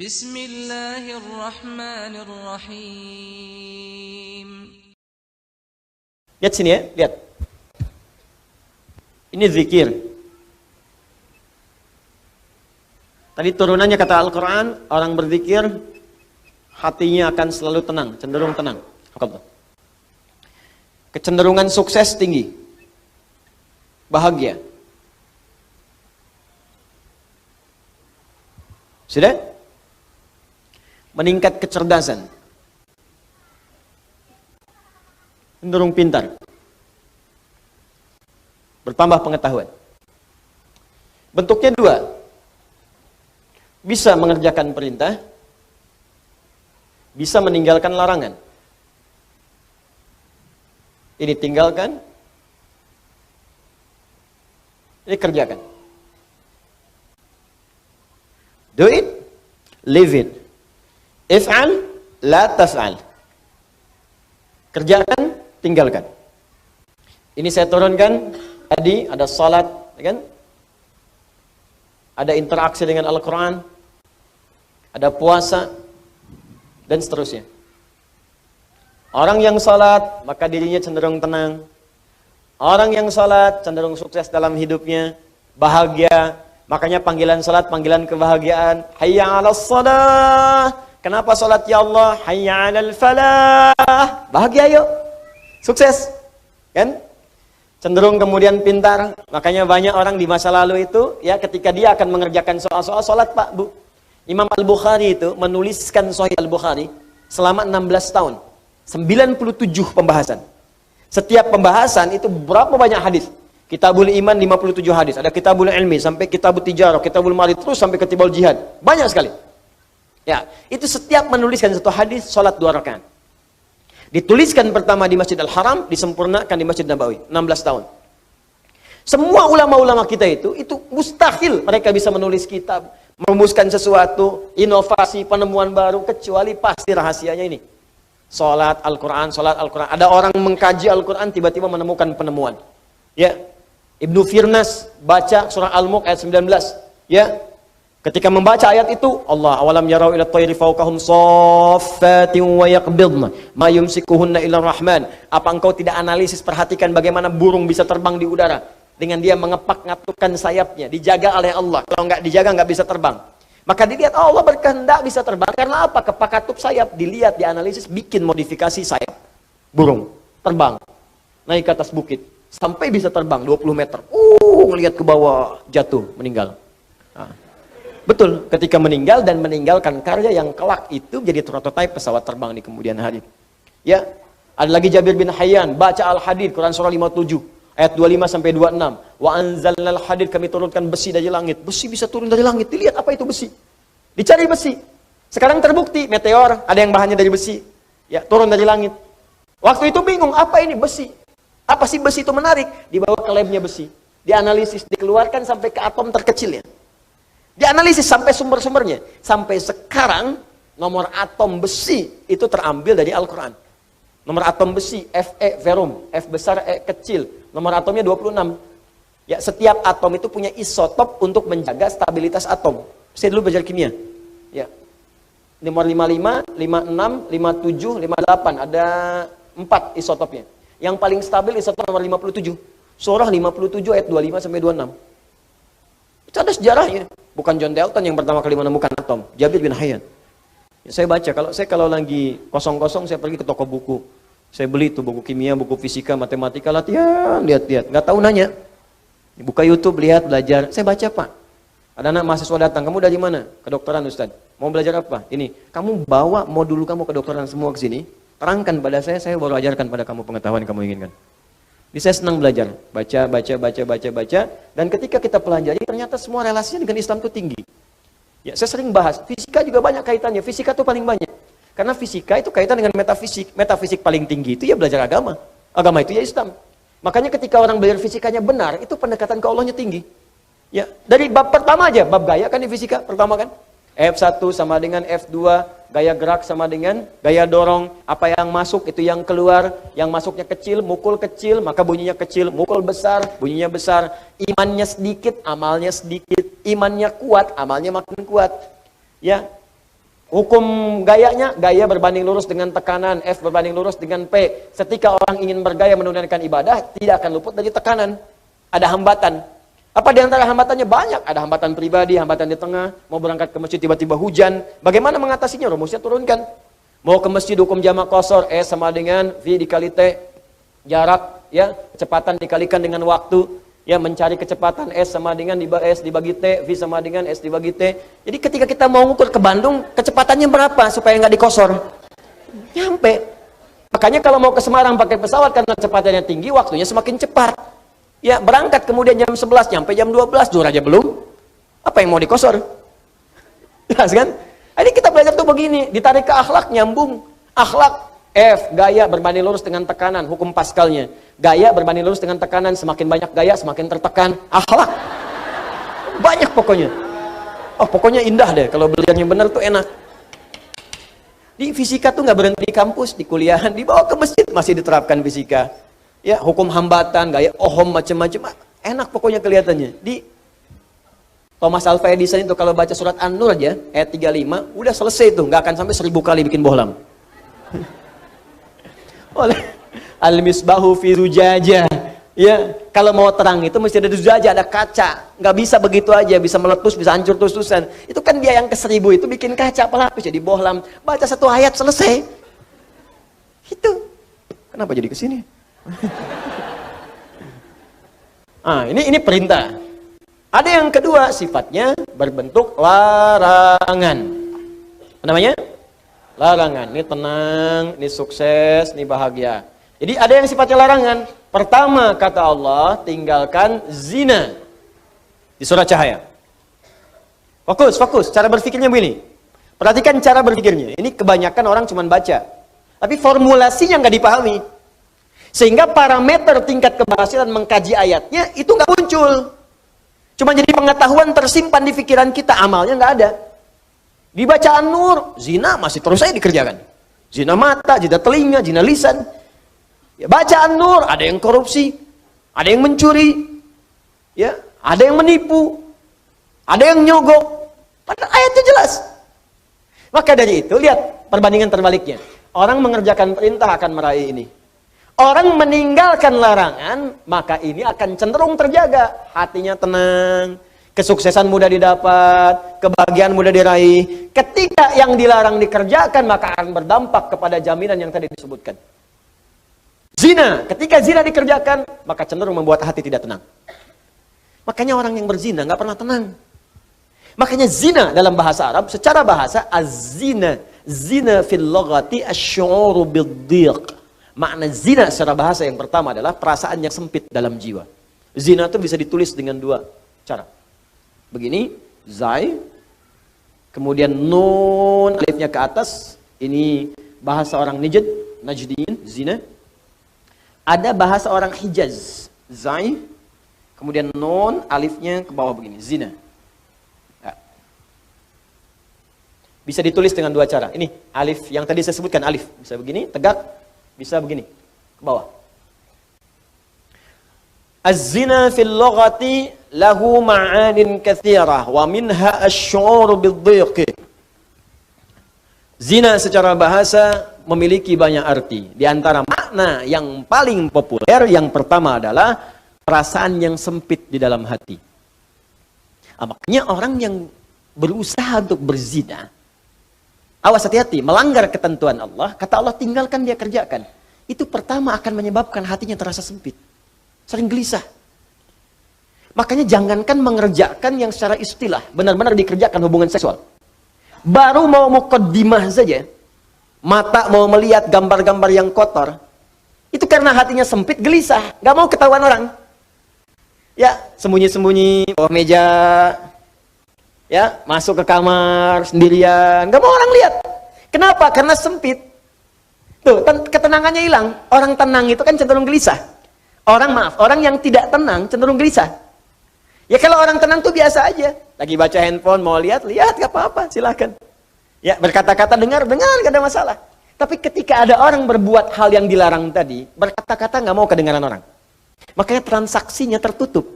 Bismillahirrahmanirrahim. Lihat sini ya, lihat. Ini zikir. Tadi turunannya kata Al-Quran, orang berzikir, hatinya akan selalu tenang, cenderung tenang. Kecenderungan sukses tinggi. Bahagia. Sudah? Meningkat kecerdasan. Cenderung pintar. Bertambah pengetahuan. Bentuknya dua. Bisa mengerjakan perintah, bisa meninggalkan larangan. Ini tinggalkan, ini kerjakan. Do it, live it. If'al, la taf'al. Kerjakan, tinggalkan. Ini saya turunkan tadi, ada salat, kan? Ada interaksi dengan Al-Quran, ada puasa, dan seterusnya. Orang yang salat, maka dirinya cenderung tenang. Orang yang salat, cenderung sukses dalam hidupnya, bahagia. Makanya panggilan salat, panggilan kebahagiaan. Hayya 'alas shalah. Kenapa salat ya Allah? Hayya 'alal falah. Bahagia yuk. Sukses. Kan? Cenderung kemudian pintar. Makanya banyak orang di masa lalu itu, ya ketika dia akan mengerjakan soal-soal salat, Pak, Bu. Imam Al-Bukhari itu menuliskan Sahih Al-Bukhari selama 16 tahun. 97 pembahasan. Setiap pembahasan itu berapa banyak hadis? Kitabul Iman 57 hadis. Ada Kitabul Ilmi sampai Kitabul Tijarah, Kitabul Mari, terus sampai Kitabul Jihad. Banyak sekali. Ya, itu setiap menuliskan satu hadis salat 2 rakaat. Dituliskan pertama di Masjid Al-Haram, disempurnakan di Masjid Nabawi, 16 tahun. Semua ulama-ulama kita itu mustahil mereka bisa menulis kitab, merumuskan sesuatu, inovasi, penemuan baru, kecuali pasti rahasianya ini. Salat Al-Quran, salat Al-Quran. Ada orang mengkaji Al-Quran, tiba-tiba menemukan penemuan. Ya, Ibnu Firnas baca surah Al-Mulk ayat 19. Ya, ketika membaca ayat itu, Allah awalam yarau ila tayri fawqahum saffatin wa yaqbidna ma yumsikuhunna illa rahman. Apa engkau tidak analisis, perhatikan bagaimana burung bisa terbang di udara dengan dia mengepak-ngapukkan sayapnya, dijaga oleh Allah. Kalau enggak dijaga enggak bisa terbang. Maka dilihat, oh, Allah berkehendak bisa terbang. Karena apa? Kepak-katup sayap. Dilihat, dianalisis, bikin modifikasi sayap burung, terbang, naik ke atas bukit, sampai bisa terbang 20 meter. Ngelihat ke bawah, jatuh, meninggal. Nah. Betul, ketika meninggal dan meninggalkan karya yang kelak itu jadi prototipe pesawat terbang di kemudian hari. Ya, ada lagi Jabir bin Hayyan baca Al-Hadid, Quran surah 57 ayat 25 sampai 26. Wa anzalnal hadid, kami turunkan besi dari langit. Besi bisa turun dari langit. Dilihat apa itu besi. Dicari besi. Sekarang terbukti meteor ada yang bahannya dari besi. Ya, turun dari langit. Waktu itu bingung, apa ini besi? Apa sih besi itu menarik? Dibawa ke labnya besi. Dianalisis, dikeluarkan sampai ke atom terkecilnya. Dianalisis sampai sumber-sumbernya. Sampai sekarang nomor atom besi itu terambil dari Al-Quran. Nomor atom besi Fe verum, F besar E kecil. Nomor atomnya 26. Ya, setiap atom itu punya isotop untuk menjaga stabilitas atom. Saya dulu belajar kimia. Ya. Nomor 55, 56, 57, 58. Ada 4 isotopnya. Yang paling stabil isotop nomor 57. Surah 57 ayat 25 sampai 26. Itu ada sejarahnya. Bukan John Dalton yang pertama kali menemukan atom. Jabir bin Hayyan. Ya, saya baca, kalau lagi kosong-kosong saya pergi ke toko buku. Saya beli tuh buku kimia, buku fisika, matematika, latihan, lihat-lihat. Nggak tahu nanya. Buka YouTube, lihat, belajar. Saya baca, Pak. Ada anak mahasiswa datang, kamu dari mana? Kedokteran, Ustaz. Mau belajar apa? Ini, kamu bawa modul kamu kedokteran semua ke sini. Terangkan pada saya baru ajarkan pada kamu pengetahuan yang kamu inginkan. Jadi saya senang belajar. Baca. Dan ketika kita pelajari, ternyata semua relasinya dengan Islam itu tinggi. Ya, saya sering bahas, fisika juga banyak kaitannya. Fisika itu paling banyak. Karena fisika itu kaitan dengan metafisik. Metafisik paling tinggi itu ya belajar agama. Agama itu ya Islam. Makanya ketika orang belajar fisikanya benar, itu pendekatan ke Allahnya tinggi. Ya, dari bab pertama aja, bab gaya kan di fisika pertama kan. F1 sama dengan F2, gaya gerak sama dengan gaya dorong. Apa yang masuk itu yang keluar. Yang masuknya kecil, mukul kecil, maka bunyinya kecil. Mukul besar, bunyinya besar. Imannya sedikit, amalnya sedikit. Imannya kuat, amalnya makin kuat. Ya, Hukum gayanya, gaya berbanding lurus dengan tekanan, F berbanding lurus dengan P. Ketika orang ingin bergaya menunaikan ibadah, tidak akan luput dari tekanan. Ada hambatan. Apa di antara hambatannya? Banyak. Ada hambatan pribadi, hambatan di tengah, mau berangkat ke masjid tiba-tiba hujan. Bagaimana mengatasinya? Rumusnya turunkan. Mau ke masjid hukum jamak qashar, S sama dengan V dikali T. Jarak, ya, kecepatan dikalikan dengan waktu. Ya, mencari kecepatan S sama dengan S dibagi T, V sama dengan S dibagi T. Jadi ketika kita mau ngukur ke Bandung, kecepatannya berapa supaya nggak dikosor? Nyampe. Makanya kalau mau ke Semarang pakai pesawat karena kecepatannya tinggi, waktunya semakin cepat. Ya, berangkat kemudian jam 11, nyampe jam 12, zuhur aja belum. Apa yang mau dikosor? Jelas kan? Jadi kita belajar tuh begini, ditarik ke akhlak, nyambung. Akhlak, F, gaya berbanding lurus dengan tekanan, hukum Pascalnya. Gaya berbanding lurus dengan tekanan, semakin banyak gaya, semakin tertekan. Akhlak. Banyak pokoknya. Oh, pokoknya indah deh, kalau belajarnya benar tuh enak. Di fisika tuh nggak berhenti di kampus, di kuliahan, dibawa ke masjid, masih diterapkan fisika. Ya, hukum hambatan, gaya Ohm, macam-macam. Enak pokoknya kelihatannya. Di Thomas Alva Edison itu kalau baca surat An-Nur aja, ayat 35, udah selesai tuh, nggak akan sampai 1000 kali bikin bohlam. Oleh Al-Misbahu fi Zujajah. Ya, kalau mau terang itu mesti ada zujajah, ada kaca. Nggak bisa begitu aja, bisa meletus, bisa hancur terus-terusan. Itu kan dia yang ke 1000 itu bikin kaca pelapis jadi bohlam. Baca satu ayat selesai. Itu. Kenapa jadi ke sini? Ini perintah. Ada yang kedua, sifatnya berbentuk larangan. Apa namanya? Larangan. Ini tenang, ini sukses, ini bahagia. Jadi ada yang sifatnya larangan. Pertama kata Allah, tinggalkan zina. Di surah Cahaya. Fokus. Cara berpikirnya begini. Perhatikan cara berpikirnya. Ini kebanyakan orang cuma baca. Tapi formulasinya nggak dipahami. Sehingga parameter tingkat keberhasilan mengkaji ayatnya itu nggak muncul. Cuma jadi pengetahuan tersimpan di pikiran kita, amalnya nggak ada. Di bacaan Nur, zina masih terus saja dikerjakan. Zina mata, zina telinga, zina lisan. Ya, bacaan Nur, ada yang korupsi, ada yang mencuri, ya, ada yang menipu, ada yang nyogok. Padahal ayatnya jelas. Maka dari itu, lihat perbandingan terbaliknya. Orang mengerjakan perintah akan meraih ini. Orang meninggalkan larangan, maka ini akan cenderung terjaga. Hatinya tenang, kesuksesan mudah didapat, kebahagiaan mudah diraih. Ketika yang dilarang dikerjakan, maka akan berdampak kepada jaminan yang tadi disebutkan. Zina, ketika zina dikerjakan, maka cenderung membuat hati tidak tenang. Makanya orang yang berzina nggak pernah tenang. Makanya zina dalam bahasa Arab, secara bahasa, az-zina, zina fil lughati asy-syu'uru bid-dhiq. Makna zina secara bahasa yang pertama adalah perasaan yang sempit dalam jiwa. Zina itu bisa ditulis dengan dua cara. Begini, zai, kemudian nun, alifnya ke atas. Ini bahasa orang Najdiyin, zina. Ada bahasa orang Hijaz, zai, kemudian nun, alifnya ke bawah begini, zina. Ya. Bisa ditulis dengan dua cara. Ini alif yang tadi saya sebutkan, alif. Bisa begini, tegak. Bisa begini, ke bawah. Az-zina fil lughati lahu ma'anin katsirah wa minha asy-syu'ur bid-dhiq. Zina secara bahasa memiliki banyak arti. Di antara makna yang paling populer, yang pertama adalah perasaan yang sempit di dalam hati. Makanya orang yang berusaha untuk berzina, awas hati-hati, melanggar ketentuan Allah, kata Allah tinggalkan dia kerjakan. Itu pertama akan menyebabkan hatinya terasa sempit. Sering gelisah. Makanya jangankan mengerjakan yang secara istilah, benar-benar dikerjakan hubungan seksual. Baru mau muqaddimah saja, mata mau melihat gambar-gambar yang kotor, itu karena hatinya sempit, gelisah, gak mau ketahuan orang. Ya, sembunyi-sembunyi, bawah meja, ya, masuk ke kamar sendirian, gak mau orang lihat. Kenapa? Karena sempit. Tuh, ketenangannya hilang. Orang tenang itu kan cenderung gelisah. Orang yang tidak tenang cenderung gelisah. Ya kalau orang tenang tuh biasa aja. Lagi baca handphone, mau lihat, gak apa-apa, silakan. Ya, berkata-kata, dengar, gak ada masalah. Tapi ketika ada orang berbuat hal yang dilarang tadi, berkata-kata gak mau kedengaran orang. Makanya transaksinya tertutup.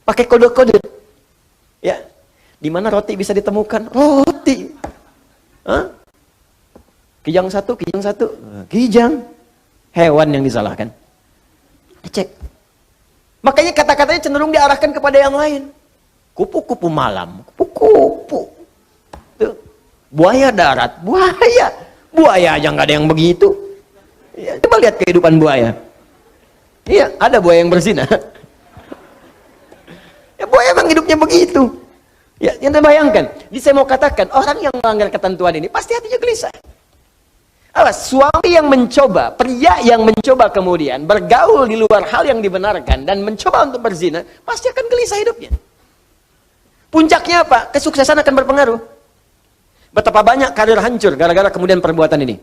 Pakai kode-kode. Ya, di mana roti bisa ditemukan? Roti. Hah? Kijang satu. Kijang. Hewan yang disalahkan. Cek. Makanya kata-katanya cenderung diarahkan kepada yang lain. Kupu-kupu malam. Kupu-kupu. Tuh. Buaya darat. Buaya. Buaya aja nggak ada yang begitu. Ya, coba lihat kehidupan buaya. Iya, ada buaya yang berzina. Ya, buaya emang hidupnya begitu. Ya, yang terbayangkan. Jadi saya mau katakan, orang yang melanggar ketentuan ini pasti hatinya gelisah. Awas, suami yang mencoba, pria yang mencoba kemudian bergaul di luar hal yang dibenarkan dan mencoba untuk berzina, pasti akan gelisah hidupnya. Puncaknya apa? Kesuksesan akan berpengaruh. Betapa banyak karir hancur gara-gara kemudian perbuatan ini.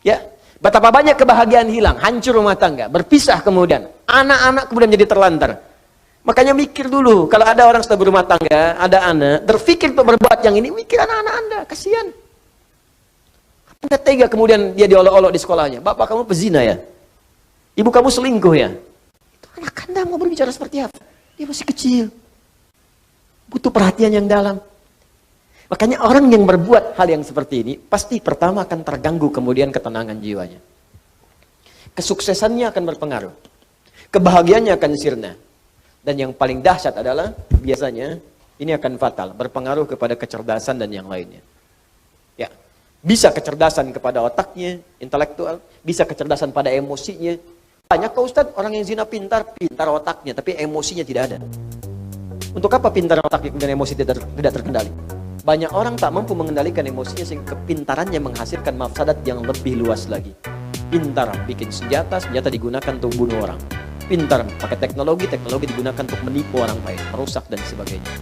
Ya, betapa banyak kebahagiaan hilang, hancur rumah tangga, berpisah kemudian, anak-anak kemudian jadi terlantar. Makanya mikir dulu, kalau ada orang sudah berumah tangga, ada anak, berpikir untuk berbuat yang ini, mikir anak-anak Anda, kasihan. Anda tega kemudian dia diolok-olok di sekolahnya. Bapak kamu pezina ya? Ibu kamu selingkuh ya? Itu anak Anda mau berbicara seperti apa? Dia masih kecil. Butuh perhatian yang dalam. Makanya orang yang berbuat hal yang seperti ini, pasti pertama akan terganggu kemudian ketenangan jiwanya. Kesuksesannya akan berpengaruh. Kebahagiaannya akan sirna. Dan yang paling dahsyat adalah, biasanya, ini akan fatal. Berpengaruh kepada kecerdasan dan yang lainnya. Ya. Bisa kecerdasan kepada otaknya, intelektual, bisa kecerdasan pada emosinya. Banyak kok Ustadz, orang yang zina pintar otaknya, tapi emosinya tidak ada. Untuk apa pintar otaknya kemudian emosi tidak terkendali? Banyak orang tak mampu mengendalikan emosinya sehingga kepintarannya menghasilkan mafsadat yang lebih luas lagi. Pintar bikin senjata digunakan untuk bunuh orang. Pintar pakai teknologi digunakan untuk menipu orang lain, merusak dan sebagainya.